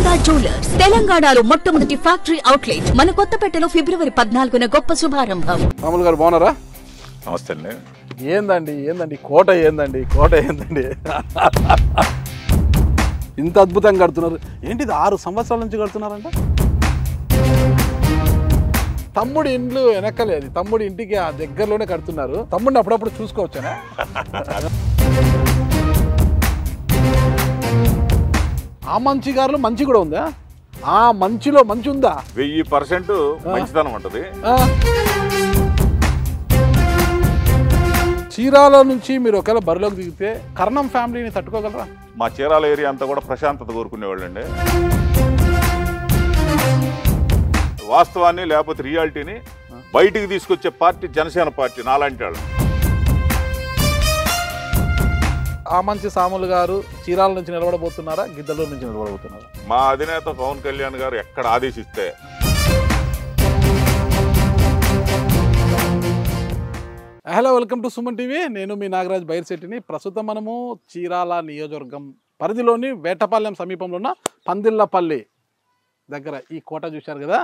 Durga jewellers తెలంగాణలో మొట్టమొదటి factory outlet మన కొత్తపేటలో ఫిబ్రవరి 14న గొప్ప శుభారంభం. మామూలు గారు బాగున్నారా? నమస్తే అండి. ఏందండి కోట ఏందండి ఇంత అద్భుతంగా కడుతున్నారు ఏంటిది? 6 సంవత్సరాల నుంచి కడుతున్నారంట. తమ్ముడి ఇండ్లు వెనక్కలేదు, తమ్ముడి ఇంటికి ఆ దగ్గరలోనే కడుతున్నారు. తమ్ముడిని అప్పుడప్పుడు చూసుకోవచ్చానా? ఆ మంచి గారులో మంచి కూడా ఉందా? ఆ మంచిలో మంచి ఉందా? 1000% మంచితనం ఉంటది. చీరాల నుంచి మీరు ఒకవేళ బరిలోకి దిగితే కర్ణం ఫ్యామిలీని తట్టుకోగలరా? మా చీరాల ఏరియా అంతా కూడా ప్రశాంతత కోరుకునేవాళ్ళు అండి. వాస్తవాన్ని లేకపోతే రియాలిటీని బయటికి తీసుకొచ్చే పార్టీ జనసేన పార్టీ నాలాంటి వాళ్ళు. ఆ మంచి సాములు గారు చీరాల నుంచి నిలబడబోతున్నారా, గిద్దలూరు నుంచి నిలబడబోతున్నారా? మా అధినేత పవన్ కళ్యాణ్ గారు ఎక్కడ ఆదేశిస్తే. Hello, welcome to Suman TV. నేను మీ నాగరాజ్ బైర్శెట్టిని. ప్రస్తుతం మనము చీరాల నియోజకవర్గం పరిధిలోని వేటపాలెం సమీపంలో ఉన్న పందిళ్ళపల్లి దగ్గర ఈ కోట చూశారు కదా,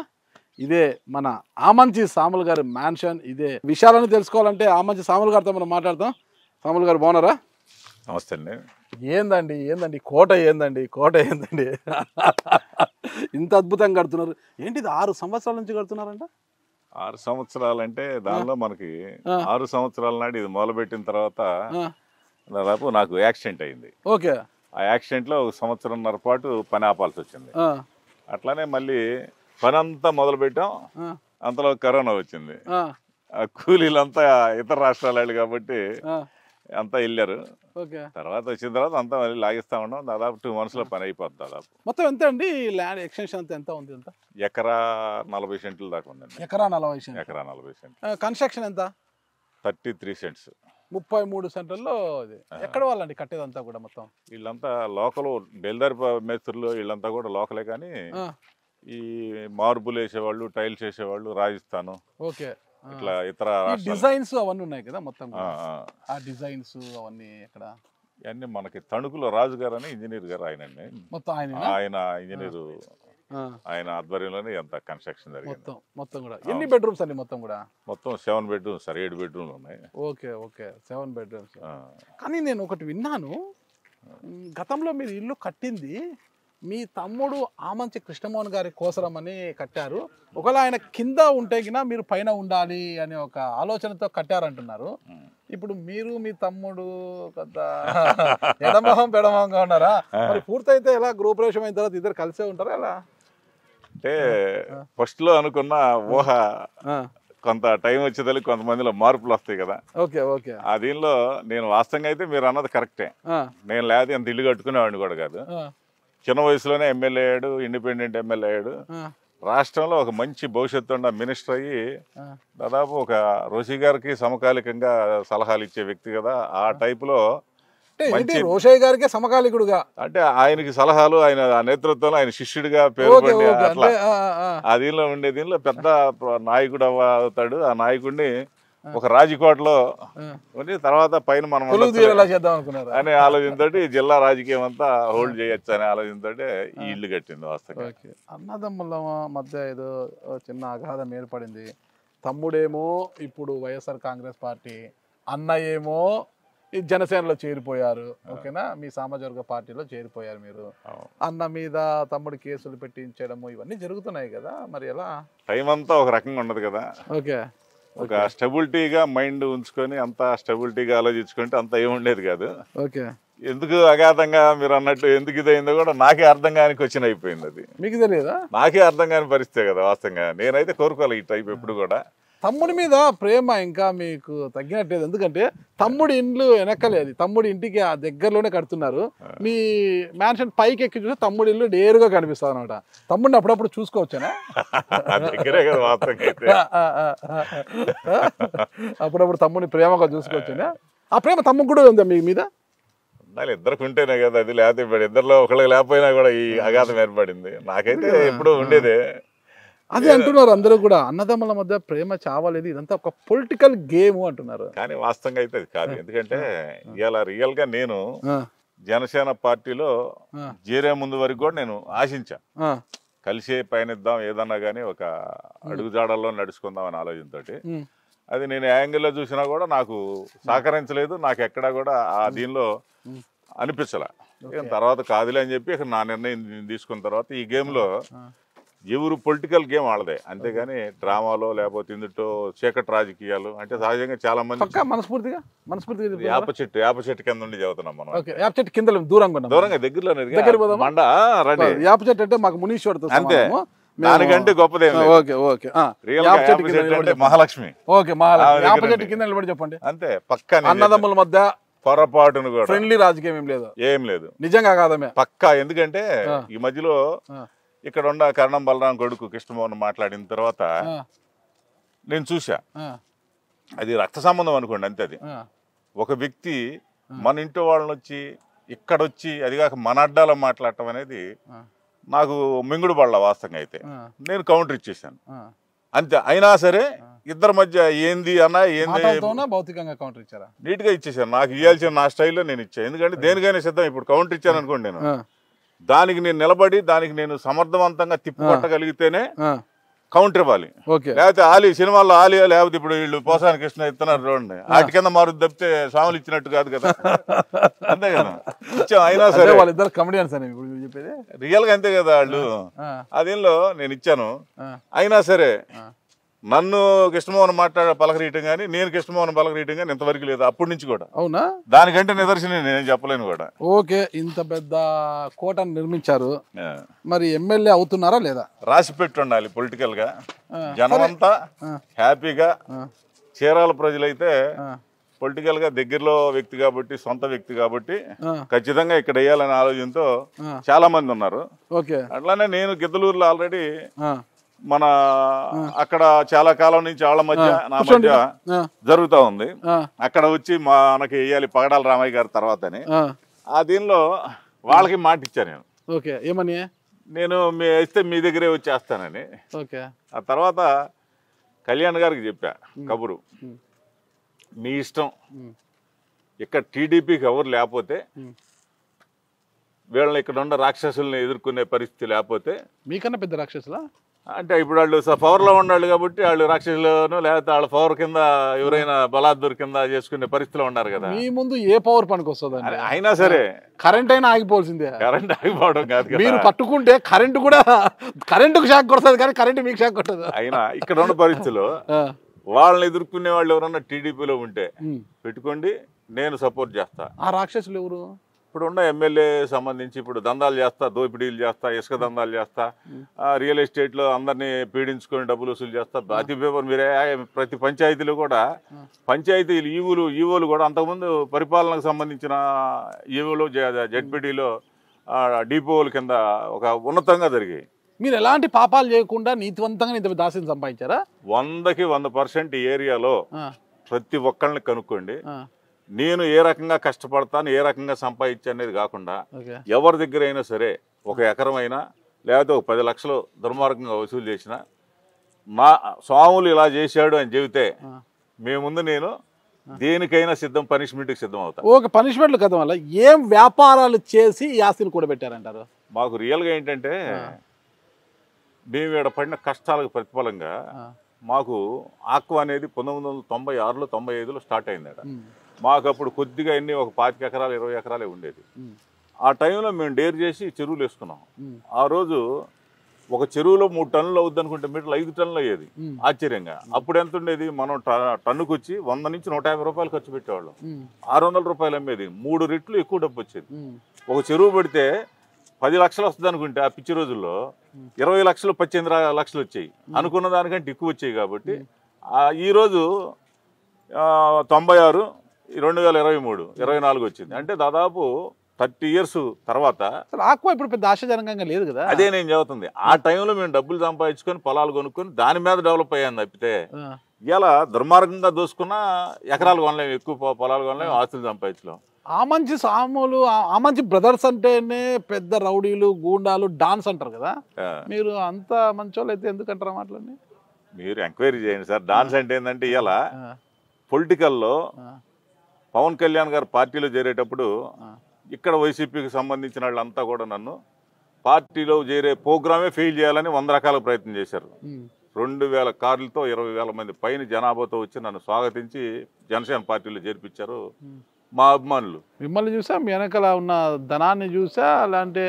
ఇదే మన ఆమంచి సాములు గారి మ్యాన్షన్. ఇదే విషయాలను తెలుసుకోవాలంటే ఆమంచి సాములు గారితో మనం మాట్లాడతాం. సాములు గారు బాగున్నారా? నమస్తే అండి. ఏందండి కోట ఏందండి ఇంత అద్భుతంగా కడుతున్నారు ఏంటిది? 6 సంవత్సరాల నుంచి కడుతున్నారంట. 6 సంవత్సరాలంటే దానిలో మనకి 6 సంవత్సరాల నాడు ఇది మొదలుపెట్టిన తర్వాత దాదాపు నాకు యాక్సిడెంట్ అయింది. ఓకే. ఆ యాక్సిడెంట్లో 1 సంవత్సరంన్నర పాటు పని ఆపాల్సి వచ్చింది. అట్లానే మళ్ళీ పని అంతా మొదలు పెట్టాం. అంతలో కరోనా వచ్చింది. ఆ కూలీలంతా ఇతర రాష్ట్రాల వాళ్ళు కాబట్టి అంతా వెళ్ళారు. తర్వాత వచ్చిన తర్వాత అంతా మళ్ళీ లాగిస్తా ఉన్నాం. దాదాపు 2 months లో పని అయిపోద్ది. దాదాపు మొత్తం ఎంత అండి ల్యాండ్ ఎక్స్టెన్షన్ ఎంత ఉంది? ఎంత? ఎకరా 40 సెంట్లు దాకా ఉందండి. ఎకరా 40 సెంట్లు. ఎకరా 40 సెంట్లు. కన్స్ట్రక్షన్ ఎంత? 33 సెంట్స్. 33 సెంట్లలో. ఎక్కడ వాళ్ళండి కట్టేదంతా కూడా? మొత్తం వీళ్ళంతా లోకల్ బెల్దారి మేస్త్రులు, వీళ్ళంతా కూడా లోకలే. కానీ ఈ మార్బుల్ వేసేవాళ్ళు, టైల్స్ వేసేవాళ్ళు రాజస్థాన్, ఓకే, ఇట్లా ఇతర డిజైన్స్ అవన్నీ ఉన్నాయి కదా మొత్తం. ఆ డిజైన్స్ అవన్నీ ఎక్కడ? ఇవన్నీ మనకి తణుకులో రాజు గారు అని ఇంజనీర్ గారు ఆయనండి. మొత్తం ఆయన ఇంజనీరు, ఆయన ఆధ్వర్యంలోనే ఎంత కన్స్ట్రక్షన్ జరిగింది. మొత్తం కూడా ఎన్ని బెడ్రూమ్స్ అండి? మొత్తం కూడా మొత్తం 7 bedrooms సార్. 7 bedrooms ఉన్నాయి. Okay, 7 bedrooms. కానీ నేను ఒకటి విన్నాను, గతంలో మీరు ఇల్లు కట్టింది మీ తమ్ముడు ఆమంచి కృష్ణమోహన్ గారి కోసరమని కట్టారు. ఒకవేళ ఆయన కింద ఉంటే గినా మీరు పైన ఉండాలి అనే ఒక ఆలోచనతో కట్టారంటున్నారు. ఇప్పుడు మీరు మీ తమ్ముడు పెద్ద ఎడమొహం పెడమొహంగా ఉన్నారా? మరి పూర్తయితే ఎలా? గృహప్రవేశం అయిన తర్వాత ఇద్దరు కలిసే ఉంటారా ఎలా? అంటే ఫస్ట్ లో అనుకున్న ఊహ కొంత టైం వచ్చేదానికి కొంతమందిలో మార్పులు వస్తాయి కదా. ఓకే. ఆ దీనిలో నేను వాస్తవంగా అయితే మీరు అన్నది కరెక్టే. నేను లేదా ఎంత ఇల్లు కట్టుకునేవాడిని కూడా కాదు. చిన్న వయసులోనే ఎమ్మెల్యే అయ్యాడు, ఇండిపెండెంట్ ఎమ్మెల్యే అయ్యాడు. రాష్ట్రంలో ఒక మంచి భవిష్యత్తు ఉన్న మినిస్టర్ అయ్యి దాదాపు ఒక రోషి గారికి సమకాలికంగా సలహాలు ఇచ్చే వ్యక్తి కదా. ఆ టైపులో రోషయ్య గారికి సమకాలికుడుగా అంటే ఆయనకి సలహాలు, ఆయన నేతృత్వంలో ఆయన శిష్యుడిగా పేరు పొంది అట్లా ఆ దీనిలో ఉండే దీనిలో పెద్ద నాయకుడు అవుతాడు. ఆ నాయకుడిని ఒక రాజకోటలో తర్వాత పైన మనం అనే ఆలోచనతో జిల్లా రాజకీయం అంతా హోల్డ్ చేయొచ్చు అనే ఆలోచనతో ఈ ఇల్లు కట్టింది. వాస్తవంగా అన్నదమ్ముల మధ్య ఏదో చిన్న అగాధం ఏర్పడింది. తమ్ముడేమో ఇప్పుడు వైఎస్ఆర్ కాంగ్రెస్ పార్టీ, అన్న ఏమో ఈ జనసేనలో చేరిపోయారు. ఓకేనా, మీ సామాజిక పార్టీలో చేరిపోయారు మీరు. అన్న మీద తమ్ముడు కేసులు పెట్టించడము ఇవన్నీ జరుగుతున్నాయి కదా, మరి ఎలా? టైం అంతా ఒక రకంగా ఉండదు కదా. ఓకే, ఒక స్టెబిలిటీగా మైండ్ ఉంచుకొని అంతా స్టెబిలిటీగా ఆలోచించుకుంటే అంత ఏముండేది కాదు. ఓకే. ఎందుకు అగాధంగా మీరు అన్నట్టు ఎందుకు ఇదైందో కూడా నాకే అర్థం కాని క్వశ్చన్ అయిపోయింది. అది మీకు తెలియదా? నాకే అర్థం కాని పరిస్థితే కదా. వాస్తవంగా నేనైతే కోరుకోవాలి ఈ టైప్ ఎప్పుడు కూడా. తమ్ముడి మీద ప్రేమ ఇంకా మీకు తగ్గినట్లేదు. ఎందుకంటే తమ్ముడి ఇండ్లు వెనక్కలేదు, తమ్ముడి ఇంటికి ఆ దగ్గరలోనే కడుతున్నారు. మీ మ్యాన్షన్ పైకి ఎక్కి చూస్తే తమ్ముడి ఇల్లు డేరుగా కనిపిస్తుంది అనమాట. తమ్ముడిని అప్పుడప్పుడు చూసుకోవచ్చానా? అప్పుడప్పుడు తమ్ముడిని ప్రేమగా చూసుకోవచ్చానా? ఆ ప్రేమ తమ్ముడు కూడా ఉందా మీ మీద? ఇద్దరికి ఉంటేనే కదా అది, లేకపోతే ఇద్దరిలో ఒకళ్ళకి లేకపోయినా కూడా ఈ అగాధం ఏర్పడింది. నాకైతే ఎప్పుడూ ఉండేదే. అదే అంటున్నారు అందరూ కూడా, అన్నదమ్ముల మధ్య ప్రేమ చావలేదు, ఇదంతా ఒక పొలిటికల్ గేమ్ అంటున్నారు. కానీ వాస్తవంగా అయితే అది కాదు. ఎందుకంటే ఇవాళ రియల్ గా నేను జనసేన పార్టీలో చేరే ముందు వరకు కూడా నేను ఆశించా, కలిసే పయనిద్దాం ఏదన్నా కానీ ఒక అడుగుజాడల్లో నడుచుకుందాం అనే ఆలోచనతోటి. అది నేను యాంగిల్లో చూసినా కూడా నాకు సహకరించలేదు, నాకు ఎక్కడా కూడా ఆ దీనిలో అనిపించలే. తర్వాత కాదులే అని చెప్పి నా నిర్ణయం తీసుకున్న తర్వాత ఈ గేమ్లో ఎవరు పొలిటికల్ గేమ్ ఆడదే, అంతేగాని డ్రామాలో లేకపోతే ఇందులో చీకటి రాజకీయాలు అంటే సహజంగా చాలా మంది మనస్ఫూర్తిగా వేప చెట్టు కింద ఉండి చదువుతున్నాం మనం. వేప చెట్టు కింద దూరంగా దగ్గరలోనే మండ వేప చెట్టు అంటే మాకు మునీశ్వరుడు అంతే, దానికంటే గొప్పదేం మహాలక్ష్మి. వేప చెట్టు కింద నిలబడి చెప్పండి అంతే, పక్కా అన్నదమ్ముల మధ్య పొరపాటును కూడా ఫ్రెండ్లీ రాజకీయం ఏం లేదు నిజంగా కాదమే పక్కా. ఎందుకంటే ఈ మధ్యలో ఇక్కడ ఉన్న కరణం బలరాం కొడుకు కృష్ణమోహన్ మాట్లాడిన తర్వాత నేను చూసా, అది రక్త సంబంధం అనుకోండి అంతే. అది ఒక వ్యక్తి మన ఇంటి వాళ్ళని వచ్చి ఇక్కడొచ్చి అది కాక మన అడ్డాలో మాట్లాడటం అనేది నాకు మింగుడు పడల. వాస్తవంగా అయితే నేను కౌంటర్ ఇచ్చేసాను అంతే. అయినా సరే ఇద్దరి మధ్య ఏంది అన్న ఏంది భౌతికంగా కౌంటర్ ఇచ్చారా? నీట్ గా ఇచ్చేసాను, నాకు ఇవ్వాల్సిన నా స్టైల్లో నేను ఇచ్చాను. ఎందుకంటే దేనికైనా సిద్ధం. ఇప్పుడు కౌంటర్ ఇచ్చాను అనుకోండి, నేను దానికి నేను నిలబడి దానికి నేను సమర్థవంతంగా తిప్పుకొట్టగలిగితేనే కౌంటర్ ఇవ్వాలి. లేకపోతే ఆలి సినిమాల్లో ఆలి లేకపోతే ఇప్పుడు వీళ్ళు పోసాని కృష్ణ ఇస్తున్నారు చూడండి, వాటి కింద మారుద్ది తప్పితే స్వాములు ఇచ్చినట్టు కాదు కదా. అంతే కదా ఇచ్చాం. అయినా సరే వాళ్ళిద్దరు కమెడియన్స్ అని చెప్పేది రియల్ గా అంతే కదా వాళ్ళు. అదేలో నేను ఇచ్చాను. అయినా సరే నన్ను కృష్ణమోహన్ పలకరీయటం కానీ నేను కృష్ణమోహన్ పలకరీయటం కానీ ఇంతవరకు లేదు అప్పటి నుంచి కూడా. అవునా? దానికంటే నిదర్శనం నేను చెప్పలేను కూడా. ఓకే, ఇంత పెద్ద కోటను నిర్మించారు, మరి ఎమ్మెల్యే అవుతున్నారా లేదా? రాసి పెట్టి ఉండాలి పొలిటికల్ గా. జనమంతా హ్యాపీగా, చీరాల ప్రజలైతే పొలిటికల్ గా దగ్గరలో వ్యక్తి కాబట్టి, సొంత వ్యక్తి కాబట్టి ఖచ్చితంగా ఇక్కడ వేయాలనే ఆలోచనతో చాలా మంది ఉన్నారు. అట్లానే నేను గిద్దలూరులో ఆల్రెడీ మన అక్కడ చాలా కాలం నుంచి వాళ్ళ మధ్య నా మధ్య జరుగుతూ ఉంది. అక్కడ వచ్చి మనకి వేయాలి పగడాల రామయ్య గారి తర్వాతని ఆ దీనిలో వాళ్ళకి మాట ఇచ్చాను నేను. ఏమని? నేను వేస్తే మీ దగ్గరే వచ్చేస్తానని. ఆ తర్వాత కళ్యాణ్ గారికి చెప్పా కబురు, మీ ఇష్టం, ఇక్కడ టీడీపీకి ఎవరు లేకపోతే వీళ్ళని ఇక్కడ ఉన్న రాక్షసుల్ని ఎదుర్కొనే పరిస్థితి లేకపోతే. మీకన్నా పెద్ద రాక్షసులా అంటే ఇప్పుడు వాళ్ళు పవర్ లో ఉండాలి కాబట్టి వాళ్ళు రాక్షసులను లేకపోతే వాళ్ళ పవర్ కింద ఎవరైనా బలాద్దూర్ కింద చేసుకునే పరిస్థితిలో ఉన్నారు కదా. మీ ముందు ఏ పవర్ పనికి వస్తుంది? అయినా సరే కరెంట్ అయినా ఆగిపోవాల్సిందే. కరెంట్ ఆగిపోవడం కాదు, మీరు పట్టుకుంటే కరెంటు కూడా కరెంటుకు షాక్ కొడుతుంది కానీ కరెంట్ మీకు షాక్ కొట్టదు. అయినా ఇక్కడ ఉన్న పరిస్థితిలో వాళ్ళని ఎదుర్కొనే వాళ్ళు ఎవరన్నా టీడీపీలో ఉంటే పెట్టుకోండి, నేను సపోర్ట్ చేస్తా. ఆ రాక్షసులు ఎవరు? ఇప్పుడు ఉన్న ఎమ్మెల్యే సంబంధించి ఇప్పుడు దందాలు చేస్తా, దోపిడీలు చేస్తా, ఇసుక దందాలు చేస్తా, రియల్ ఎస్టేట్ లో అందరినీ పీడించుకొని డబ్బులు వసూలు చేస్తా. అతి పేపర్ మీరే ప్రతి పంచాయతీలో కూడా పంచాయతీలు ఈవోలు కూడా అంతకుముందు పరిపాలనకు సంబంధించిన ఈవోలు జెడ్పీటీలో డిపోల కింద ఒక ఉన్నతంగా జరిగాయి. మీరు ఎలాంటి పాపాలు చేయకుండా నీతివంతంగా ఇంత దాసిని సంపాదించారా? 100కి 100% ఏరియాలో ప్రతి ఒక్కళ్ళని కనుక్కోండి. నేను ఏ రకంగా కష్టపడతాను, ఏ రకంగా సంపాదించా అనేది కాకుండా ఎవరి దగ్గర అయినా సరే ఒక ఎకరం అయినా లేకపోతే ఒక 10 లక్షలు దుర్మార్గంగా వసూలు చేసిన మా స్వాములు ఇలా చేశాడు అని చెబితే మీ ముందు నేను దేనికైనా సిద్ధం, పనిష్మెంట్కి సిద్ధం అవుతాను. ఓకే, పనిష్మెంట్లు కదా. వల్ల ఏం వ్యాపారాలు చేసి ఈ ఆస్తిని కూడా పెట్టారంటారు? మాకు రియల్గా ఏంటంటే మేము ఇక్కడ పడిన కష్టాలకు ప్రతిఫలంగా మాకు ఆక్వా అనేది 1996లో 95లో స్టార్ట్ అయింది. మాకు అప్పుడు కొద్దిగా ఎన్ని ఒక 25 ఎకరాలు 20 ఎకరాలే ఉండేది. ఆ టైంలో మేము డేర్ చేసి చెరువులు వేసుకున్నాం. ఆ రోజు ఒక చెరువులో 3 టన్నులు అవుద్ది అనుకుంటే మీటర్లు 5 టన్నులు అయ్యేది ఆశ్చర్యంగా. అప్పుడు ఎంత ఉండేది? మనం టన్నుకు వచ్చి 100 నుంచి 150 రూపాయలు ఖర్చు పెట్టేవాళ్ళం. 600 రూపాయలు అమ్మేది. 3 రెట్లు ఎక్కువ డబ్బు వచ్చేది. ఒక చెరువు పెడితే 10 లక్షలు వస్తుంది అనుకుంటే ఆ పిచ్చి రోజుల్లో 20 లక్షలు 18 లక్షలు వచ్చాయి. అనుకున్న దానికంటే ఎక్కువ వచ్చాయి. కాబట్టి ఈరోజు 96, 2023, 24 వచ్చింది. అంటే దాదాపు 30 ఇయర్స్ తర్వాత ఆక్వా ఇప్పుడు పెద్ద ఆశాజనకంగా లేదు కదా. అదే నేను చెబుతుంది. ఆ టైంలో మేము డబ్బులు సంపాదించుకొని పొలాలు కొనుక్కొని దాని మీద డెవలప్ అయ్యాను తప్పితే ఇలా దుర్మార్గంగా దోసుకున్న ఎకరాలు కొనలేము, ఎక్కువ పొలాలు కొనలేము, ఆస్తులు సంపాదించలేము. ఆమంచి సాములు, ఆమంచి బ్రదర్స్ అంటేనే పెద్ద రౌడీలు, గూండాలు, డాన్స్ అంటారు కదా. మీరు అంత మంచోళ్ళు అయితే ఎందుకంటారా మాటలని? మీరు ఎంక్వైరీ చేయండి సార్. డాన్స్ అంటే ఏంటంటే ఇలా పొలిటికల్లో పవన్ కళ్యాణ్ గారు పార్టీలో చేరేటప్పుడు ఇక్కడ వైసీపీకి సంబంధించిన వాళ్ళంతా కూడా నన్ను పార్టీలో చేరే ప్రోగ్రామే ఫెయిల్ చేయాలని 100 రకాల ప్రయత్నం చేశారు. 2000 కార్లతో 20,000 మంది పైన జనాభాతో వచ్చి నన్ను స్వాగతించి జనసేన పార్టీలో చేర్పించారు మా అభిమానులు. మిమ్మల్ని చూసా, మీ వెనకాల ఉన్న ధనాన్ని చూసా, అలాంటి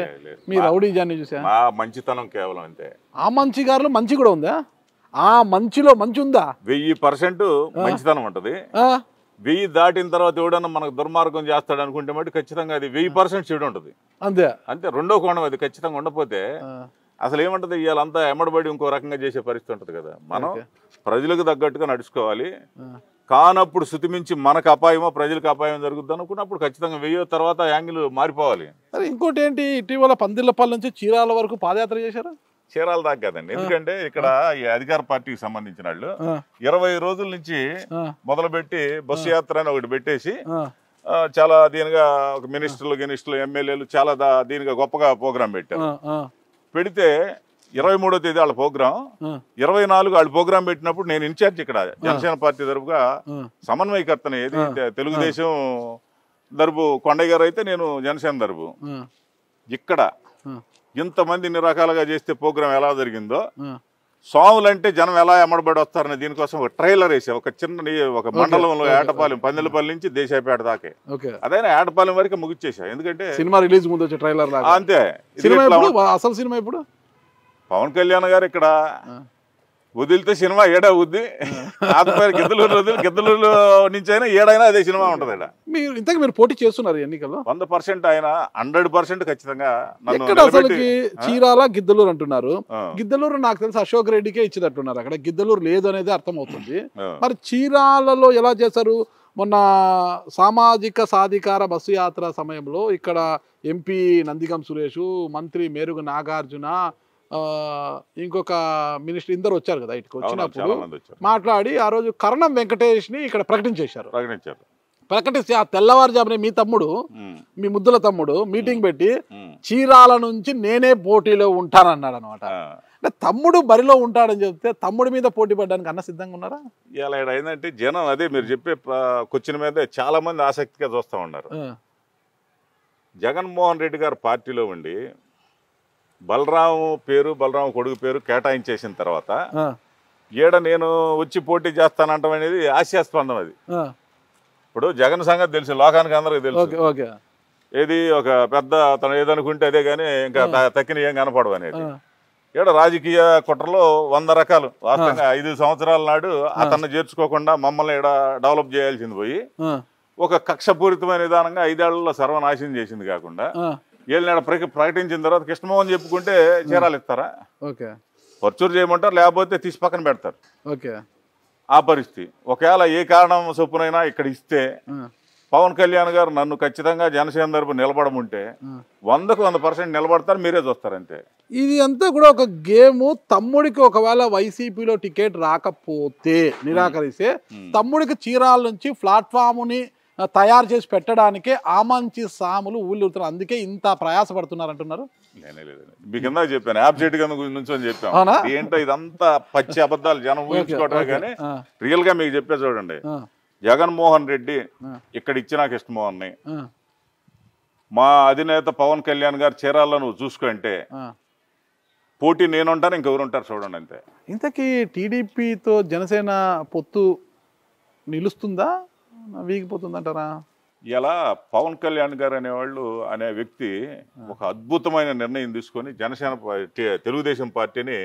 మీ రౌడీజాన్ని చూసా? మా మంచితనం కేవలం అంతే. ఆ మంచి గారిలో మంచి కూడా ఉందా? ఆ మంచిలో మంచి ఉందా? 1000% మంచితనం ఉంటది. 1000 దాటిన తర్వాత ఎవడన్నా మనకు దుర్మార్గం చేస్తాడు అనుకుంటే మటు ఖచ్చితంగా అది 1000% చెడు ఉంటది. అంతే అంతే. రెండో కోణం అది ఖచ్చితంగా ఉండకపోతే అసలు ఏమంటది, ఇవాళంతా ఎమ్మడబడి ఇంకో రకంగా చేసే పరిస్థితి ఉంటది కదా. మనం ప్రజలకు తగ్గట్టుగా నడుచుకోవాలి. కానప్పుడు శృతిమించి మనకు అపాయమో ప్రజలకు అపాయం జరుగుద్ది అనుకున్నప్పుడు ఖచ్చితంగా 1000 తర్వాత యాంగిల్ మారిపోవాలి. సరే, ఇంకోటి ఏంటి, ఇటీవల పందిళ్ళపల్లి నుంచి చీరాల వరకు పాదయాత్ర చేశారు? చీరాల దాకా కదండి, ఎందుకంటే ఇక్కడ ఈ అధికార పార్టీకి సంబంధించిన వాళ్ళు 20 రోజుల నుంచి మొదలుపెట్టి బస్సు యాత్ర అని ఒకటి పెట్టేసి చాలా దీనిగా ఒక మినిస్టర్లు ఎమ్మెల్యేలు చాలా దీనిగా గొప్పగా ప్రోగ్రాం పెట్టారు. పెడితే 23వ తేదీ వాళ్ళ ప్రోగ్రాం, 24 వాళ్ళు ప్రోగ్రాం పెట్టినప్పుడు నేను ఇన్ఛార్జ్ ఇక్కడ జనసేన పార్టీ తరపుగా సమన్వయకర్తని. ఏది తెలుగుదేశం తరపు కొండయ్య గారు అయితే నేను జనసేన తరపు. ఇక్కడ ఇంతమంది ఇన్ని రకాలుగా చేస్తే ప్రోగ్రాం ఎలా జరిగిందో, స్వాములంటే జనం ఎలా ఎమ్మడబడి వస్తారని దీనికోసం ఒక ట్రైలర్ వేసా. ఒక చిన్న ఒక మండలంలో ఏటపాలెం, పందిలపల్లి నుంచి దేశాయపేట దాకే, అదైనా ఏటపాలెం వరకు ముగిచ్చేసా. ఎందుకంటే సినిమా రిలీజ్ ముందు వచ్చే ట్రైలర్ అంతే. అసలు సినిమా ఇప్పుడు పవన్ కళ్యాణ్ గారు ఇక్కడ వదిలితే సినిమా ఏడా ఉద్ది, గిద్దలూరు నుంచి అయినా ఏడైనా అదే సినిమా ఉంటది. ఇంతకు మీరు పోటీ చేస్తున్నారు ఎన్నికల్లో? 100% ఆయన 100% ఖచ్చితంగా. చీరాల గిద్దలూరు అంటున్నారు. గిద్దలూరు నాకు తెలిసి అశోక్ రెడ్డికే ఇచ్చేటట్టున్నారు. అక్కడ గిద్దలూరు లేదు అనేది అర్థం అవుతుంది. మరి చీరాలలో ఎలా చేశారు? మొన్న సామాజిక సాధికార బస్సు యాత్ర సమయంలో ఇక్కడ ఎంపీ నందిగం సురేష్, మంత్రి మేరుగు నాగార్జున, ఇంకొక మినిస్టర్ ఇందరు వచ్చారు కదా. ఇటుకు వచ్చినప్పుడు మాట్లాడి ఆ రోజు కరణం వెంకటేష్ ని ఇక్కడ ప్రకటించేశారు. ప్రకటిస్తే ఆ తెల్లవారుజామునే మీ తమ్ముడు, మీ ముద్దుల తమ్ముడు మీటింగ్ పెట్టి చీరాల నుంచి నేనే పోటీలో ఉంటానన్నాడు అనమాట. అంటే తమ్ముడు బరిలో ఉంటాడని చెప్తే తమ్ముడి మీద పోటీ పడడానికి అన్న సిద్ధంగా ఉన్నారా? ఇలా ఏంటంటే జనం అదే మీరు చెప్పే క్వశ్చన్ మీద చాలా మంది ఆసక్తిగా చూస్తూ ఉన్నారు. జగన్మోహన్ రెడ్డి గారు పార్టీలో ఉండి బలరాం కొడుకు పేరు కేటాయించేసిన తర్వాత ఈడ నేను వచ్చి పోటీ చేస్తానంటాం అనేది హాస్యాస్పందం. అది ఇప్పుడు జగన్ సంగతి తెలుసు, లోకానికి అందరికి తెలుసు. ఏది ఒక పెద్ద తను ఏదనుకుంటే అదే కానీ ఇంకా తక్కిన ఏం కనపడవు అనేది. ఈడ రాజకీయ కుట్రలో 100 రకాలు. వాస్తవంగా 5 సంవత్సరాల నాడు అతన్ని చేర్చుకోకుండా మమ్మల్ని ఈడ డెవలప్ చేయాల్సింది పోయి ఒక కక్షపూరితమైన విధానంగా 5 ఏళ్లలో సర్వనాశనం చేసింది కాకుండా ఏళ్ళ ప్రకటించిన తర్వాత కృష్ణమోహన్ చెప్పుకుంటే చీరాలు ఇస్తారా? పర్చూరు చేయమంటారు, లేకపోతే తీసి పక్కన పెడతారు. ఆ పరిస్థితి. ఒకవేళ ఏ కారణం చొప్పునైనా ఇక్కడ ఇస్తే పవన్ కళ్యాణ్ గారు నన్ను ఖచ్చితంగా జనసేన తరపు నిలబడముంటే 100కు 100% నిలబడతారు, మీరే చూస్తారు అంతే. ఇది అంతా కూడా ఒక గేమ్. తమ్ముడికి ఒకవేళ వైసీపీలో టికెట్ రాకపోతే నిరాకరిస్తే తమ్ముడికి చీరాల నుంచి ప్లాట్ఫామ్ని తయారు చేసి పెట్టడానికే ఆమంచి సాములు ఊళ్ళుతున్నారు. అందుకే ఇంత ప్రయాసపడుతున్నారు అంటున్నారు. మీ కింద చెప్పాను, యాబ్జెక్ట్ కింద నుంచి అని చెప్పాను. ఏంటో ఇదంతా పచ్చి అబద్ధాలు జనం ఊహించుకోవటమే కానీ రియల్ గా మీకు చెప్పే చూడండి. జగన్మోహన్ రెడ్డి ఇక్కడ ఇచ్చిన కృష్ణమోహన్ ని మా అధినేత పవన్ కళ్యాణ్ గారు చీరాల్లో నువ్వు చూసుకుంటే పోటీ నేనుంటాను, ఇంకెవరుంటారు చూడండి అంతే. ఇంతకీ టీడీపీతో జనసేన పొత్తు నిలుస్తుందా, వీగిపోతుందంటారా? ఇలా పవన్ కళ్యాణ్ గారు అనే వ్యక్తి ఒక అద్భుతమైన నిర్ణయం తీసుకొని జనసేన తెలుగుదేశం పార్టీని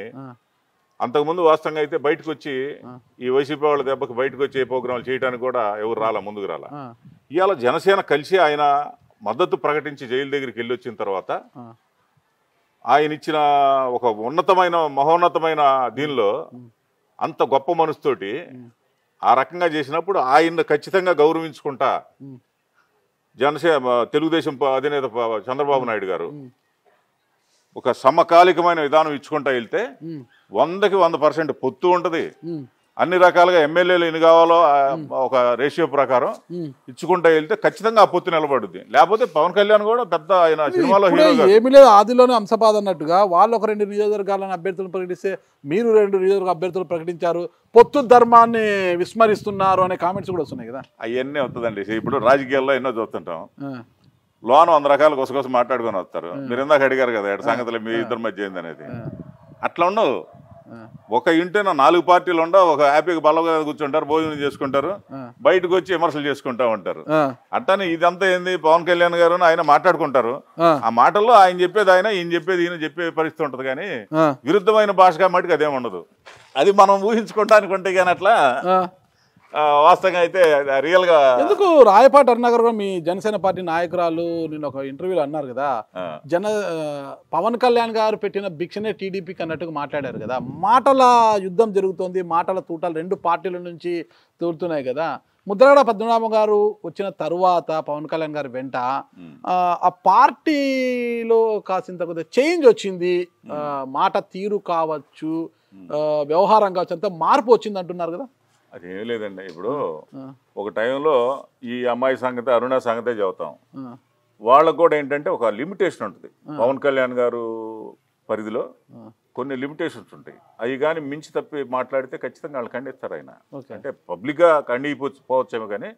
అంతకుముందు వాస్తవంగా అయితే బయటకు వచ్చి ఈ వైసీపీ వాళ్ళ దెబ్బకి బయటకు వచ్చి ఏ ప్రోగ్రాంలు చేయడానికి కూడా ఎవరు రాలా, ముందుకు రాలా. ఇవాళ జనసేన కలిసి ఆయన మద్దతు ప్రకటించి జైలు దగ్గరికి వెళ్ళి వచ్చిన తర్వాత ఆయన ఇచ్చిన ఒక మహోన్నతమైన దీనిలో అంత గొప్ప మనసుతోటి ఆ రకంగా చేసినప్పుడు ఆయన ఖచ్చితంగా గౌరవించుకుంటా తెలుగుదేశం అధినేత చంద్రబాబు నాయుడు గారు ఒక సమకాలికమైన విధానం ఇచ్చుకుంటా వెళ్తే 100కి 100% పొత్తు ఉంటది. అన్ని రకాలుగా ఎమ్మెల్యేలు ఎన్ని కావాలో ఒక రేషియో ప్రకారం ఇచ్చుకుంటా వెళ్తే ఖచ్చితంగా ఆ పొత్తు నిలబడుద్ది. లేకపోతే పవన్ కళ్యాణ్ కూడా పెద్ద ఆయన సినిమాలో ఏమి లేదు, ఆదిలోనే అంశపాద అన్నట్టుగా వాళ్ళు ఒక 2 నియోజకవర్గాలను అభ్యర్థులు ప్రకటిస్తే మీరు 2 నియోజకవర్గ అభ్యర్థులు ప్రకటించారు, పొత్తు ధర్మాన్ని విస్మరిస్తున్నారు అనే కామెంట్స్ కూడా వస్తున్నాయి కదా. అవన్నీ వస్తుందండి. ఇప్పుడు రాజకీయాల్లో ఎన్నో చూస్తుంటాం. లోన 100 రకాలు గుసగుస మాట్లాడుకొని వస్తారు. మీరు ఇందాక అడిగారు కదా ఎక్కడ సంగతులు మీ ఇద్దరి మధ్య ఏంది అనేది. అట్లా ఉండవు. ఒక ఇంటిన 4 పార్టీలు ఉండవు. ఒక హ్యాపీగా బల్లగా కూర్చుంటారు, భోజనం చేసుకుంటారు, బయటకు వచ్చి విమర్శలు చేసుకుంటా ఉంటారు. అట్టానే ఇదంతా ఏంది, పవన్ కళ్యాణ్ గారు ఆయన మాట్లాడుకుంటారు. ఆ మాటల్లో ఆయన చెప్పేది ఆయన, ఈయన చెప్పేది ఈయన చెప్పే పరిస్థితి ఉంటది. కానీ విరుద్ధమైన భాషగా మటుకు అదేం ఉండదు. అది మనం ఊహించుకుంటానికి ఉంటే కానీ అట్లా వాస్తవంగా అయితే రియల్ గా ఎందుకు రాయపాటి అరుణాగారు మీ జనసేన పార్టీ నాయకురాలు నిన్న ఒక ఇంటర్వ్యూలో అన్నారు కదా, పవన్ కళ్యాణ్ గారు పెట్టిన భిక్షనే టీడీపీకి అన్నట్టుగా మాట్లాడారు కదా. మాటల యుద్ధం జరుగుతోంది, మాటల తూటాలు 2 పార్టీల నుంచి తూలుతున్నాయి కదా. ముద్రగడ పద్మనాభం గారు వచ్చిన తరువాత పవన్ కళ్యాణ్ గారి వెంట ఆ పార్టీలో కాసింత కొద్దిగా చేంజ్ వచ్చింది. మాట తీరు కావచ్చు, వ్యవహారం కావచ్చు, అంతా మార్పు వచ్చింది అంటున్నారు కదా. అదేం లేదండి. ఇప్పుడు ఒక టైంలో ఈ అమ్మాయి సంగతి, అరుణ సంగతే చెబుతాం. వాళ్ళకు కూడా ఏంటంటే ఒక లిమిటేషన్ ఉంటుంది. పవన్ కళ్యాణ్ గారు పరిధిలో కొన్ని లిమిటేషన్స్ ఉంటాయి. అవి కానీ మించి తప్పి మాట్లాడితే ఖచ్చితంగా వాళ్ళు ఖండిస్తారు. ఆయన అంటే పబ్లిక్ గా ఖండిపోవచ్చేమో కానీ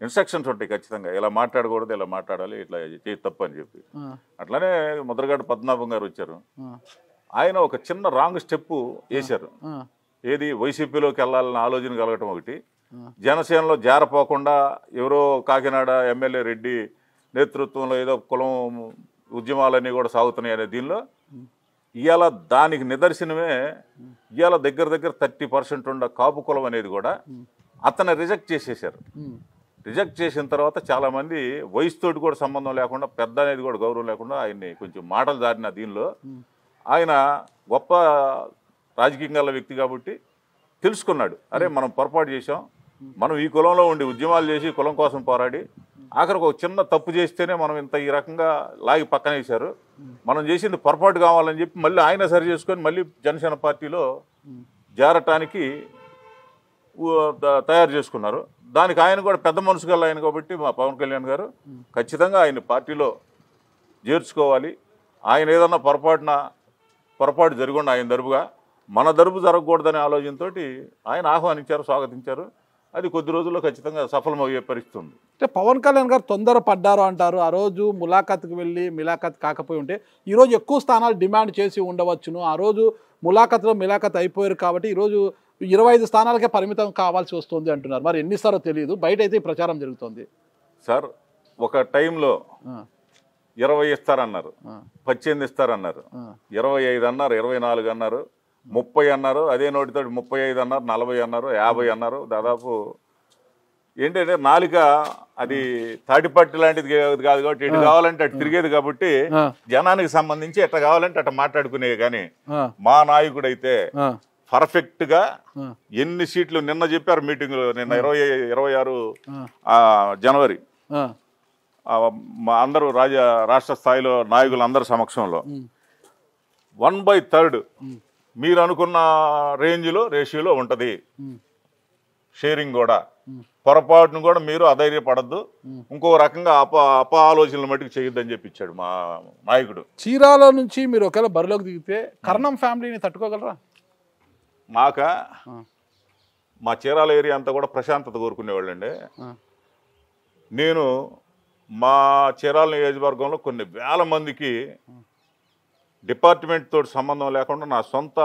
ఇన్స్ట్రక్షన్స్ ఉంటాయి ఖచ్చితంగా. ఇలా మాట్లాడకూడదు, ఇలా మాట్లాడాలి, ఇట్లా చేయి తప్పు అని చెప్పి. అట్లానే ముద్రగడ పద్మనాభం గారు వచ్చారు. ఆయన ఒక చిన్న రాంగ్ స్టెప్ వేశారు. ఏది, వైసీపీలోకి వెళ్ళాలన్న ఆలోచన కలగటం ఒకటి, జనసేనలో జారపోకుండా ఎవరో కాకినాడ ఎమ్మెల్యే రెడ్డి నేతృత్వంలో ఏదో కులం ఉద్యమాలన్నీ కూడా సాగుతున్నాయి అనే దీనిలో ఇవాళ దానికి నిదర్శనమే ఇవాళ దగ్గర 30% ఉన్న కాపు కులం అనేది కూడా అతను రిజెక్ట్ చేసేసారు. రిజెక్ట్ చేసిన తర్వాత చాలామంది వయసుతోటి కూడా సంబంధం లేకుండా, పెద్ద అనేది కూడా గౌరవం లేకుండా ఆయన్ని కొంచెం మాటలు దారిన దీనిలో ఆయన గొప్ప రాజకీయంగా వ్యక్తి కాబట్టి తెలుసుకున్నాడు. అరే మనం పొరపాటు చేసాం, మనం ఈ కులంలో ఉండి ఉద్యమాలు చేసి కులం కోసం పోరాడి ఆఖరికి ఒక చిన్న తప్పు చేస్తేనే మనం ఇంత ఈ రకంగా లాగి పక్కన వేశారు, మనం చేసింది పొరపాటు కావాలని చెప్పి మళ్ళీ ఆయన సరి చేసుకొని మళ్ళీ జనసేన పార్టీలో చేరటానికి తయారు చేసుకున్నారు. దానికి ఆయన కూడా పెద్ద మనసు గల ఆయన కాబట్టి మా పవన్ కళ్యాణ్ గారు ఖచ్చితంగా ఆయన పార్టీలో చేర్చుకోవాలి. ఆయన ఏదన్నా పొరపాటు జరగకుండా ఆయన దరుపుగా మన దరుపు జరగకూడదనే ఆలోచనతో ఆయన ఆహ్వానించారు, స్వాగతించారు. అది కొద్ది రోజుల్లో ఖచ్చితంగా సఫలమయ్యే పరిస్థితి ఉంది. అంటే పవన్ కళ్యాణ్ గారు తొందర పడ్డారు అంటారు. ఆ రోజు ములాఖత్కి వెళ్ళి మిలాఖత్ కాకపోయి ఉంటే ఈరోజు ఎక్కువ స్థానాలు డిమాండ్ చేసి ఉండవచ్చును. ఆ రోజు ములాఖత్లో మిలాఖత్ అయిపోయారు కాబట్టి ఈరోజు 25 స్థానాలకే పరిమితం కావాల్సి వస్తుంది అంటున్నారు. మరి ఎన్నిసారో తెలియదు, బయట అయితే ప్రచారం జరుగుతుంది. సార్ ఒక టైంలో 20 ఇస్తారన్నారు, 18 ఇస్తారన్నారు, 25 అన్నారు, 24 అన్నారు, 30 అన్నారు, అదే నోటితో 35 అన్నారు, 40 అన్నారు, 50 అన్నారు. దాదాపు ఏంటంటే నాలిక అది తాటిపట్టి లాంటిది కాదు కాబట్టి ఎటు కావాలంటే అటు తిరిగేది కాబట్టి జనానికి సంబంధించి ఎట్లా కావాలంటే అట్లా మాట్లాడుకునేవి. కానీ మా నాయకుడు అయితే పర్ఫెక్ట్ గా ఎన్ని సీట్లు నిన్న చెప్పారు మీటింగ్ లో, నిన్న 26 జనవరి అందరూ రాష్ట్ర స్థాయిలో నాయకులందరి సమక్షంలో 1/3 మీరు అనుకున్న రేంజ్లో రేషియోలో ఉంటుంది. షేరింగ్ కూడా పొరపాటును కూడా మీరు అధైర్యపడద్దు, ఇంకో రకంగా అప ఆలోచనలు మట్టుకు చేయొద్దని చెప్పి ఇచ్చాడు మా నాయకుడు. చీరాల నుంచి మీరు ఒకవేళ బరిలోకి దిగితే కర్ణం ఫ్యామిలీని తట్టుకోగలరా? మా చీరాల ఏరియా అంతా కూడా ప్రశాంతత కోరుకునేవాళ్ళండి. నేను మా చీరాల నియోజకవర్గంలో కొన్ని వేల మందికి డిపార్ట్మెంట్ తోటి సంబంధం లేకుండా నా సొంత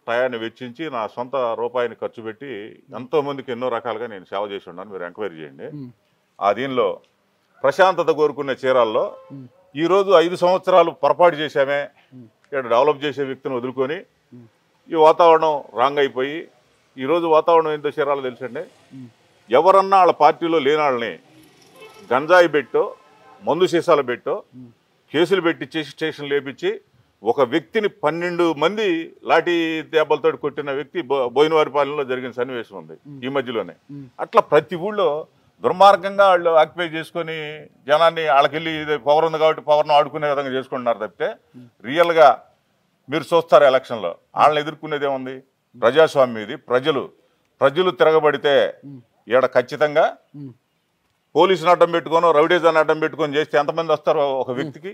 టయాన్ని వెచ్చించి నా సొంత రూపాయిని ఖర్చు పెట్టి ఎంతోమందికి ఎన్నో రకాలుగా నేను సేవ చేసి ఉన్నాను. మీరు ఎంక్వైరీ చేయండి. ఆ దీనిలో ప్రశాంతత కోరుకునే చీరాల్లో ఈరోజు 5 సంవత్సరాలు పొరపాటు చేశామే, ఇక్కడ డెవలప్ చేసే వ్యక్తిని వదులుకొని ఈ వాతావరణం రాంగ్ అయిపోయి ఈరోజు వాతావరణం ఏంటో చీరాలు తెలుసండి. ఎవరన్నా వాళ్ళ పార్టీలో లేని వాళ్ళని గంజాయి పెట్టో మందు సీసాలు పెట్టో కేసులు పెట్టించేసి స్టేషన్ లేపించి ఒక వ్యక్తిని 12 మంది లాఠీ దెబ్బలతో కొట్టిన వ్యక్తి బోయినవారిపాలెంలో జరిగిన సన్నివేశం ఉంది ఈ మధ్యలోనే. అట్లా ప్రతి ఊళ్ళో దుర్మార్గంగా వాళ్ళు ఆక్యుపై చేసుకొని జనాన్ని వాళ్ళకెళ్ళి పవర్ ఉంది కాబట్టి పవర్ను ఆడుకునే విధంగా చేసుకుంటున్నారు తప్పితే రియల్గా మీరు చూస్తారు ఎలక్షన్లో వాళ్ళని ఎదుర్కొనేది ఏముంది? ప్రజాస్వామ్యం ఇది. ప్రజలు తిరగబడితే ఈడ ఖచ్చితంగా పోలీసుని అడ్డం పెట్టుకొని రౌడీజాన్ని అడ్డం పెట్టుకొని చేస్తే ఎంతమంది వస్తారు ఒక వ్యక్తికి?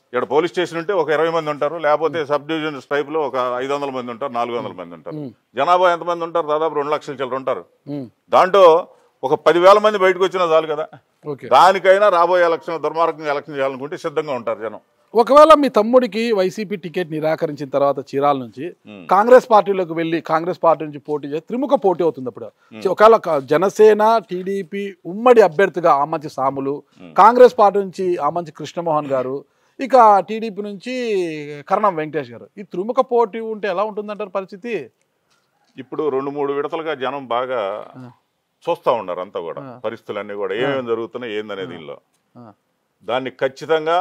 ఇక్కడ పోలీస్ స్టేషన్ ఉంటే ఒక 20 మంది ఉంటారు, లేకపోతే సబ్ డివిజన్ స్ట్రైప్లో ఒక 500 మంది ఉంటారు, 400 మంది ఉంటారు. జనాభా ఎంతమంది ఉంటారు? దాదాపు 2 లక్షల చిల్లర ఉంటారు. దాంట్లో ఒక 10,000 మంది బయటకు వచ్చినా చాలు కదా. ఓకే. దానికైనా రాబోయే ఎలక్షన్ దుర్మార్గంగా ఎలక్షన్ చేయాలనుకుంటే సిద్ధంగా ఉంటారు జనం. ఒకవేళ మీ తమ్ముడికి వైసీపీ టికెట్ నిరాకరించిన తర్వాత చీరాల నుంచి కాంగ్రెస్ పార్టీలోకి వెళ్ళి కాంగ్రెస్ పార్టీ నుంచి పోటీ చేసి త్రిముఖ పోటీ అవుతుంది. అప్పుడు ఒకవేళ జనసేన టీడీపీ ఉమ్మడి అభ్యర్థిగా ఆమంచి సాములు, కాంగ్రెస్ పార్టీ నుంచి ఆమంచి కృష్ణమోహన్ గారు, ఇక టీడీపీ నుంచి కరణం వెంకటేష్ గారు, ఈ త్రిముఖ పోటీ ఉంటే ఎలా ఉంటుందంటారు పరిస్థితి? ఇప్పుడు 2-3 విడతలుగా జనం బాగా చూస్తూ ఉన్నారు అంతా కూడా, పరిస్థితులన్నీ కూడా ఏమేమి జరుగుతున్నాయి ఏందనే దీనిలో. దాన్ని ఖచ్చితంగా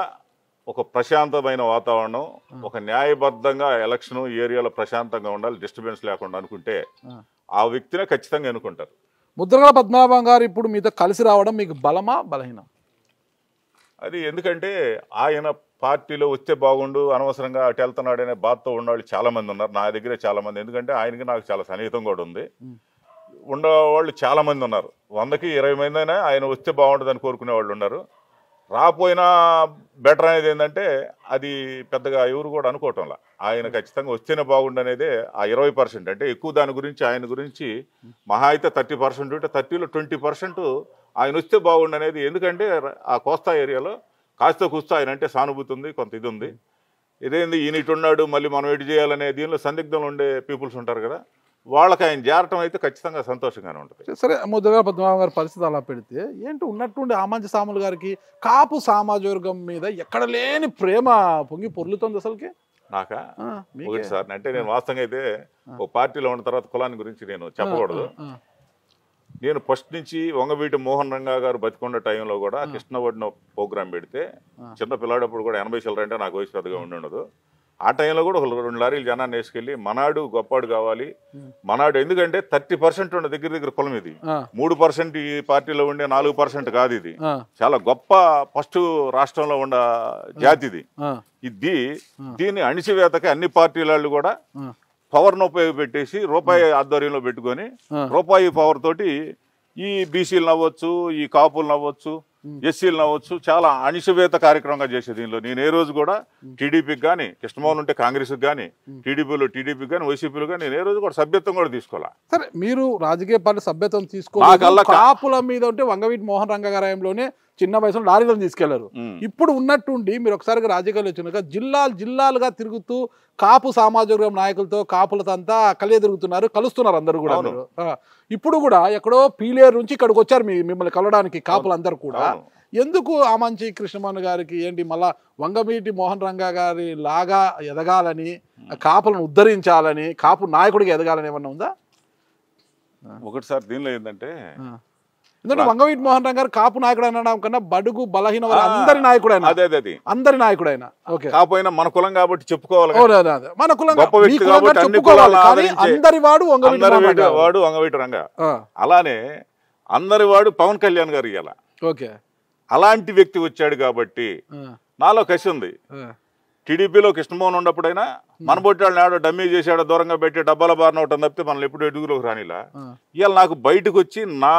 ఒక ప్రశాంతమైన వాతావరణం, ఒక న్యాయబద్ధంగా ఎలక్షన్ ఏరియాలో ప్రశాంతంగా ఉండాలి, డిస్టర్బెన్స్ లేకుండా అనుకుంటే ఆ వ్యక్తినే ఖచ్చితంగా ఎన్నుకుంటారు. ముద్రగడ పద్మనాభం గారు ఇప్పుడు మీతో కలిసి రావడం మీకు బలమా బలహీనం? అది ఎందుకంటే ఆయన పార్టీలో వస్తే బాగుండు, అనవసరంగా అటు వెళ్తున్నాడు అనే బాధతో ఉన్నవాళ్ళు చాలా మంది ఉన్నారు. నా దగ్గరే చాలా మంది, ఎందుకంటే ఆయనకి నాకు చాలా సన్నిహితం కూడా ఉంది. ఉండేవాళ్ళు చాలా మంది ఉన్నారు. 100కి 20 మంది అయినా ఆయన వస్తే బాగుంటుందని కోరుకునే వాళ్ళు ఉన్నారు. రాపోయినా బెటర్ అనేది ఏంటంటే అది పెద్దగా ఎవరు కూడా అనుకోవటంలా. ఆయన ఖచ్చితంగా వస్తేనే బాగుండు అనేదే ఆ 20%. అంటే ఎక్కువ దాని గురించి ఆయన గురించి మహా అయితే 30% ఉంటే 30లో 20% ఆయన వస్తే బాగుండు అనేది. ఎందుకంటే ఆ కోస్తా ఏరియాలో కాస్త కూస్తా ఆయన అంటే సానుభూతి ఉంది, కొంత ఇది ఉంది. ఇదేంది ఈయన ఇటు ఉన్నాడు మళ్ళీ మనం ఎటు చేయాలనే దీనిలో సందిగ్ధంలో ఉండే పీపుల్స్ ఉంటారు కదా, వాళ్ళకి ఆయన చేరటం అయితే ఖచ్చితంగా సంతోషంగానే ఉంటుంది. సరే, ముద్రగడ పద్మనాభం గారి పరిస్థితి అలా పెడితే ఏంటి, ఉన్నట్టుండి ఆమంచి సాములు గారికి కాపు సామాజిక వర్గం మీద ఎక్కడ లేని ప్రేమ పొంగి పొర్లుతోంది అసలుకి. నాకా ఒకటి సార్, అంటే నేను వాస్తవంగా అయితే ఓ పార్టీలో ఉన్న తర్వాత కులాన్ని గురించి నేను చెప్పకూడదు. నేను ఫస్ట్ నుంచి వంగవీటి మోహన్ రంగా గారు బతికొండ టైంలో కూడా కృష్ణవడిన ప్రోగ్రాం పెడితే చిన్న పిల్లాడప్పుడు కూడా 80 చిల్లర అంటే నాకు వయసు పెద్దగా ఉండదు. ఆ టైంలో కూడా ఒక 2 లారీలు జనాన్ని వేసుకెళ్ళి మనాడు గొప్పవాడు కావాలి, మనాడు ఎందుకంటే 30% ఉన్న దగ్గర కులం ఇది, 3% ఈ పార్టీలో ఉండే 4% కాదు, ఇది చాలా గొప్ప ఫస్ట్ రాష్ట్రంలో ఉన్న జాతిది. దీన్ని అణిచివేతకి అన్ని పార్టీల వాళ్ళు కూడా పవర్ను ఉపయోగపెట్టేసి రూపాయి ఆధ్వర్యంలో పెట్టుకొని రూపాయి పవర్ తోటి ఈ బీసీలు నవ్వచ్చు, ఈ కాపులు నవ్వచ్చు, ఎస్సీలు నవ్వచ్చు, చాలా అణిచివేత కార్యక్రమంగా చేసేది. దీనిలో నేను ఏ రోజు కూడా టీడీపీకి కానీ, కృష్ణమోహన్ ఉంటే కాంగ్రెస్కి కానీ, టీడీపీకి కానీ, వైసీపీలో కానీ నేను ఏ రోజు కూడా సభ్యత్వం కూడా తీసుకోవాలి. సరే, మీరు రాజకీయ పార్టీ సభ్యత్వం తీసుకోవాలి. కాపుల మీద ఉంటే వంగవీటి మోహన్ రంగ గారంలోనే చిన్న వయసులో లారీలను తీసుకెళ్లారు. ఇప్పుడు ఉన్నట్టుండి మీరు ఒకసారిగా రాజకీయాలు వచ్చినాక జిల్లాలుగా తిరుగుతూ కాపు సామాజిక వర్గం నాయకులతో కాపులతో అంతా తిరుగుతున్నారు, కలుస్తున్నారు అందరూ కూడా. ఇప్పుడు కూడా ఎక్కడో పీలేరు నుంచి ఇక్కడికి వచ్చారు మిమ్మల్ని కలవడానికి కాపులందరూ కూడా. ఎందుకు ఆమంచి కృష్ణమోహన్ గారికి ఏంటి మళ్ళా వంగవీటి మోహన్ రంగా గారి లాగా ఎదగాలని, కాపులను ఉద్ధరించాలని, కాపు నాయకుడికి ఎదగాలని ఏమన్నా ఉందా? ఒకటిసారి దీనిలో ఏంటంటే ఎందుకంటే వంగవీటి మోహన్ రంగా గారు కాపు నాయకుడు అనడం కన్నా బడుగు బలహీన అందరి నాయకుడు ఆయన, అందరి నాయుడు ఆయన. కాకపోయినా మన కులం కాబట్టి చెప్పుకోవాలి, మన కులం అందరి వాడు వంగవీటి రంగా. అలానే అందరి వాడు పవన్ కళ్యాణ్ గారు ఇయ్యాల. ఓకే, అలాంటి వ్యక్తి వచ్చాడు కాబట్టి నాలో కసి ఉంది. టీడీపీలో కృష్ణమోహన్ ఉన్నప్పుడైనా మనబొట్టి వాళ్ళని ఆడో డమ్మీ చేసాడో దూరంగా పెట్టి డబ్బాల బారిన ఒకటి తప్పితే మనల్ని ఎప్పుడు ఎడుగులోకి రానిలా. ఇవాళ నాకు బయటకు వచ్చి నా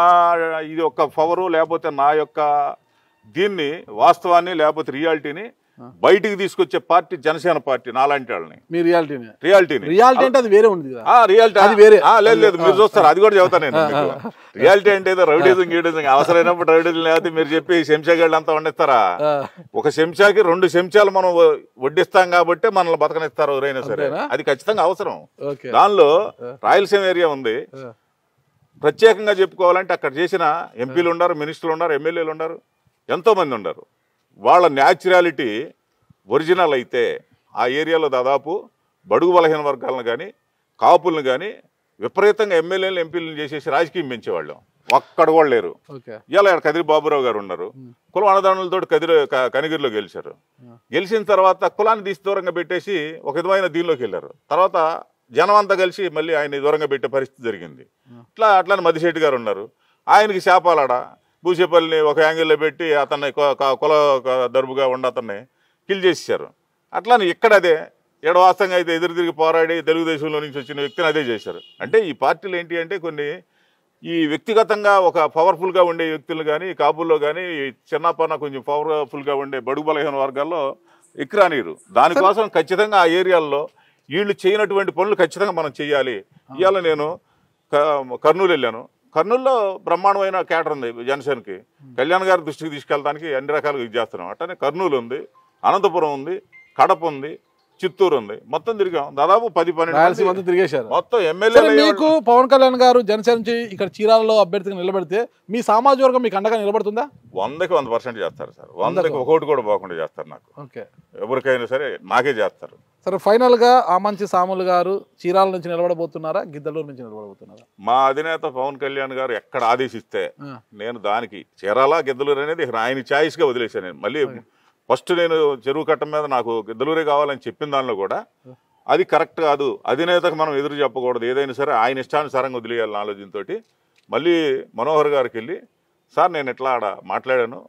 ఇది ఒక పవరు లేకపోతే నా యొక్క దీన్ని వాస్తవాన్ని లేకపోతే రియాలిటీని బయటికి తీసుకొచ్చే పార్టీ జనసేన పార్టీ. నాలాంటి వాళ్ళని రియాలిటీ లేదు మీరు చూస్తారు, అది కూడా చెబుతాను నేను. రియాలిటీ అంటే ఏదో రౌడీజం గీడీజం అవసరమైనప్పుడు రౌడీజం లేకపోతే మీరు చెప్పి చెంచాగాళ్ళు అంతా వండిస్తారా? ఒక చెంచాకి 2 చెంచాలు మనం వడ్డిస్తాం కాబట్టి మనల్ని బతకనిస్తారు ఎవరైనా సరే, అది ఖచ్చితంగా అవసరం. దానిలో రాయలసీమ ఏరియా ఉంది, ప్రత్యేకంగా చెప్పుకోవాలంటే అక్కడ చేసిన ఎంపీలు ఉన్నారు, మినిస్టర్లు ఉన్నారు, ఎమ్మెల్యేలు ఉన్నారు, ఎంతో మంది ఉన్నారు. వాళ్ళ న్యాచురాలిటీ ఒరిజినల్ అయితే ఆ ఏరియాలో దాదాపు బడుగు బలహీన వర్గాలను కానీ కాపులను కానీ విపరీతంగా ఎమ్మెల్యేలు ఎంపీలను చేసేసి రాజకీయం పెంచేవాళ్ళం. ఒక్కడ కూడా లేరు. ఇలా కదిరి బాబురావు గారు ఉన్నారు, కులం అన్నదానులతో కనిగిరిలో గెలిచారు. గెలిచిన తర్వాత కులాన్ని తీసి దూరంగా పెట్టేసి ఒక విధమైన దీనిలోకి వెళ్ళారు. తర్వాత జనం అంతా కలిసి మళ్ళీ ఆయన దూరంగా పెట్టే పరిస్థితి జరిగింది. అట్లానే మద్దిశెట్టి గారు ఉన్నారు, ఆయనకి శాపాలాడ భూసేపల్లిని ఒక యాంగిల్లో పెట్టి అతన్ని కుల దరుపుగా ఉండి అతన్ని కిల్ చేసేసారు. అట్లానే ఇక్కడ అదే ఎడవాస్తంగా అయితే ఎదురు తిరిగి పోరాడి తెలుగుదేశంలో నుంచి వచ్చిన వ్యక్తిని అదే చేశారు. అంటే ఈ పార్టీలు ఏంటి అంటే కొన్ని ఈ వ్యక్తిగతంగా ఒక పవర్ఫుల్గా ఉండే వ్యక్తులు కానీ కాపుల్లో కానీ చిన్నపన్న కొంచెం పవర్ఫుల్గా ఉండే బడుగు బలహీన వర్గాల్లో ఎక్కిరానీరు. దానికోసం ఖచ్చితంగా ఆ ఏరియాల్లో వీళ్ళు చేయనటువంటి పనులు ఖచ్చితంగా మనం చెయ్యాలి. ఇవాళ నేను కర్నూలు వెళ్ళాను. కర్నూలులో బ్రహ్మాండమైన కేటర్ ఉంది జనసేనకి. కళ్యాణ్ గారి దృష్టికి తీసుకెళ్ళడానికి అన్ని రకాలుగా ఇది చేస్తున్నాం. అట్టనే కర్నూలు ఉంది, అనంతపురం ఉంది, కడప ఉంది, చిత్తూరు ఉంది. మొత్తం తిరిగాం. దాదాపు 10-12 తిరిగేశారు. మొత్తం ఎమ్మెల్యే. మీకు పవన్ కళ్యాణ్ గారు జనసేన నుంచి ఇక్కడ చీరాలలో అభ్యర్థిగా నిలబెడితే మీ సామాజిక వర్గం మీకు అండగా నిలబడుతుందా? 100% చేస్తారు సార్. 100కి ఒకటి కూడా పోకుండా చేస్తారు నాకు. ఓకే, ఎవరికైనా సరే నాకే చేస్తారు. సరే, ఫైనల్ గా ఆమంచి సాములు గారు చీరాల నుంచి నిలబడబోతున్నారా, గిద్దలూరు నుంచి నిలబడబోతున్నారా? మా అధినేత పవన్ కళ్యాణ్ గారు ఎక్కడ ఆదేశిస్తే నేను దానికి చీరాల గిద్దలూరు అనేది ఆయన ఛాయిస్ గా వదిలేశాను. నేను మళ్ళీ ఫస్ట్ నేను చెరువు కట్ట మీద నాకు గిద్దలూరే కావాలని చెప్పిన దానిలో కూడా అది కరెక్ట్ కాదు, అధినేతకు మనం ఎదురు చెప్పకూడదు, ఏదైనా సరే ఆయన ఇష్టానుసారంగా వదిలేయాలని ఆలోచనతో మళ్ళీ మనోహర్ గారికి వెళ్ళి, సార్ నేను ఎట్లా ఆడ మాట్లాడాను,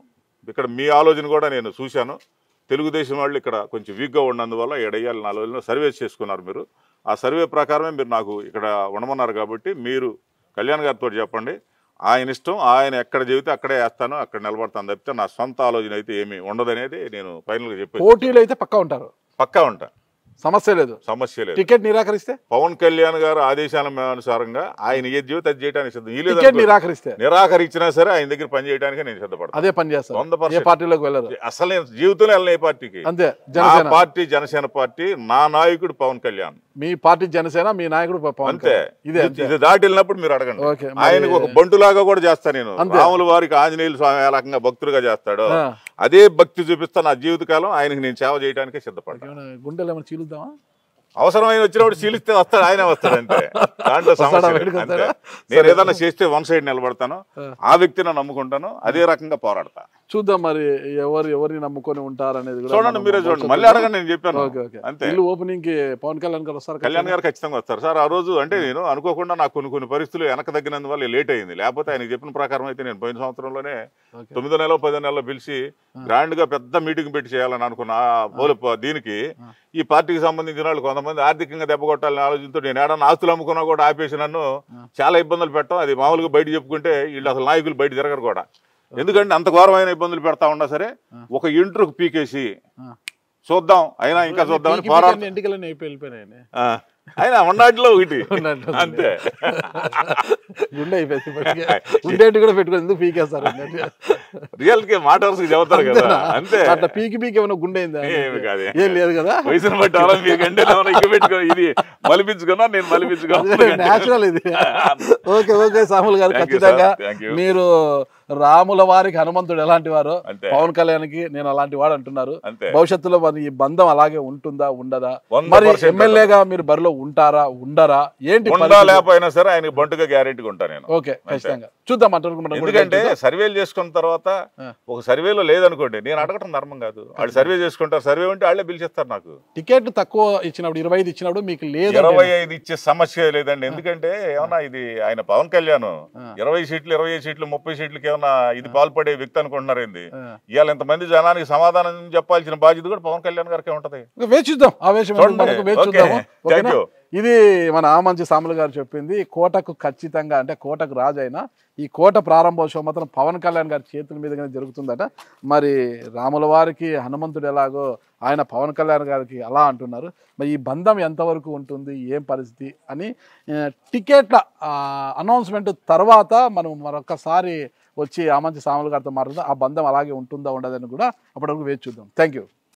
ఇక్కడ మీ ఆలోచన కూడా నేను చూశాను, తెలుగుదేశం వాళ్ళు ఇక్కడ కొంచెం వీక్గా ఉన్నందువల్ల ఎడయ్యాలని ఆలోచన సర్వే చేసుకున్నారు మీరు, ఆ సర్వే ప్రకారమే మీరు నాకు ఇక్కడ ఉండమన్నారు కాబట్టి మీరు కళ్యాణ్ గారితో చెప్పండి, ఆయన ఇష్టం, ఆయన ఎక్కడ చెబితే అక్కడే వేస్తాను, అక్కడ నిలబడతాను తప్పితే నా సొంత ఆలోచన అయితే ఏమీ ఉండదనేది నేను ఫైనల్గా చెప్పాను. పోటీలు అయితే పక్కా ఉంటారు, పక్కా ఉంటా, సమస్య లేదు. టికెట్ నిరాకరిస్తే పవన్ కళ్యాణ్ గారు ఆదేశాల అనుసారంగా ఆయన ఏ జీవితం అది చేయడానికి సిద్ధం. నిరాకరించినా సరే ఆయన దగ్గర పని చేయడానికి నేను సిద్ధపడతాను. అదే పని చేస్తాను. 100% పార్టీలోకి వెళ్ళరు. అసలు నేను జీవితంలో వెళ్ళిన ఏ పార్టీకి. అంతే. పార్టీ జనసేన పార్టీ, నా నాయకుడు పవన్ కళ్యాణ్. మీ పార్టీ జనసేన, మీ నాయకుడు పవన్. అంతే. ఇది దాటి వెళ్ళినప్పుడు మీరు అడగండి. ఆయనకు ఒక బంటులాగా కూడా చేస్తాను నేను. రాముల వారికి ఆంజనేయులు స్వామి ఏ రకంగా భక్తులుగా చేస్తాడో అదే భక్తి చూపిస్తా నా జీవితకాలం ఆయనకి నేను సేవ చేయడానికి సిద్ధపడతాను. గుండెలు ఏమైనా చీలుద్దామా? అవసరమైన వచ్చినప్పుడు చీలిస్తే వస్తాడు, ఆయన వస్తాడు అంతే. దాంట్లో సమస్య. నేను ఏదైనా చేస్తే వన్ సైడ్ నిలబడతాను, ఆ వ్యక్తిని నమ్ముకుంటాను, అదే రకంగా పోరాడతా. చూద్దాం మరి ఎవరిని నమ్ముకొని ఉంటారు అనేది చూడండి, మీరే చూడండి. మళ్ళీ అడగండి, నేను చెప్పాను అంతే. ఓపెనింగ్ కి పవన్ కళ్యాణ్ గారు వస్తారు. కళ్యాణ్ గారు ఖచ్చితంగా వస్తారు సార్. ఆ రోజు అంటే నేను అనుకోకుండా నాకు కొన్ని పరిస్థితులు వెనక తగ్గినందువల్ల లేట్ అయింది. లేకపోతే ఆయన చెప్పిన ప్రకారం అయితే నేను పోయిన సంవత్సరంలోనే 9వ నెల 10వ నెలలో పిలిచి గ్రాండ్ గా పెద్ద మీటింగ్ పెట్టి చేయాలని అనుకున్నా. దీనికి ఈ పార్టీకి సంబంధించిన వాళ్ళు కొంతమంది ఆర్థికంగా దెబ్బ కొట్టాలని ఆలోచనతో నేను ఏడన్నా ఆస్తులు అమ్ముకున్నా కూడా ఆపేసి నన్ను చాలా ఇబ్బందులు పెట్టడం. అది మామూలుగా బయట చెప్పుకుంటే వీళ్ళు అసలు నాయకులు బయట తిరగరు కూడా. ఎందుకంటే అంత ఘోరమైన ఇబ్బందులు పెడతా ఉన్నా సరే ఒక ఇంట్రుకు పీకేసి చూద్దాం, అయినా ఇంకా చూద్దామని పోరాటం. అయినా ఉన్నాటిలో ఒకటి అంతే. రియల్గా మాటర్స్ చెబుతారు కదా అంతే. అట్లా పీకి ఏమైనా గుండె లేదు కదా, వయసును బట్టి అలా మీకంటే ఇక పెట్టుకో, ఇది మలిపించుకున్నా నేను మలిపించుకున్నాచురల్ ఇది. ఓకే ఓకే సాములు గారు, ఖచ్చితంగా మీరు రాముల వారికి హనుమంతుడు ఎలాంటి వారో పవన్ కళ్యాణ్కి నేను అలాంటి వాడు అంటున్నారు. భవిష్యత్తులో మరి ఈ బంధం అలాగే ఉంటుందా ఉండదా, మరి ఎమ్మెల్యేగా మీరు బరిలో ఉంటారా ఉండరా ఏంటి? లేకపోయినా సరే ఆయన బంటుగా గ్యారెంటీగా ఉంటాను నేను. ఓకే, ఖచ్చితంగా చూద్దాం. ఎందుకంటే సర్వేలు చేసుకున్న తర్వాత ఒక సర్వేలో లేదనుకోండి, నేను అడగటం ధర్మం కాదు. వాళ్ళు సర్వే చేసుకుంటారు, సర్వే ఉంటే వాళ్ళే పిలిచేస్తారు. నాకు టికెట్ తక్కువ ఇచ్చినప్పుడు 25 ఇచ్చినప్పుడు మీకు లేదు, 25 ఇచ్చే సమస్య లేదండి. ఎందుకంటే ఏమన్నా ఇది ఆయన పవన్ కళ్యాణ్ 20 సీట్లు 25 సీట్లు 30 సీట్లకి ఏమన్నా ఇది పాల్పడే వ్యక్తి అనుకుంటున్నారు ఏంది? ఇవాళ ఇంతమంది జనానికి సమాధానం చెప్పాల్సిన బాధ్యత కూడా పవన్ కళ్యాణ్ గారికి ఉంటది. వేచిద్దాం. ఇది మన ఆమంచి సాములు గారు చెప్పింది. కోటకు ఖచ్చితంగా అంటే కోటకు రాజైనా ఈ కోట ప్రారంభోత్సవం మాత్రం పవన్ కళ్యాణ్ గారి చేతుల మీదుగానే జరుగుతుందట. మరి రాముల వారికి హనుమంతుడు ఎలాగో ఆయన పవన్ కళ్యాణ్ గారికి అలా అంటున్నారు. మరి ఈ బంధం ఎంతవరకు ఉంటుంది, ఏం పరిస్థితి అని టికెట్ల అనౌన్స్మెంట్ తర్వాత మనం మరొకసారి వచ్చి ఆమంచి సాములు గారితో మాట్లాడుతాం. ఆ బంధం అలాగే ఉంటుందా ఉండదని కూడా అప్పటివరకు వేచి చూద్దాం. Thank you.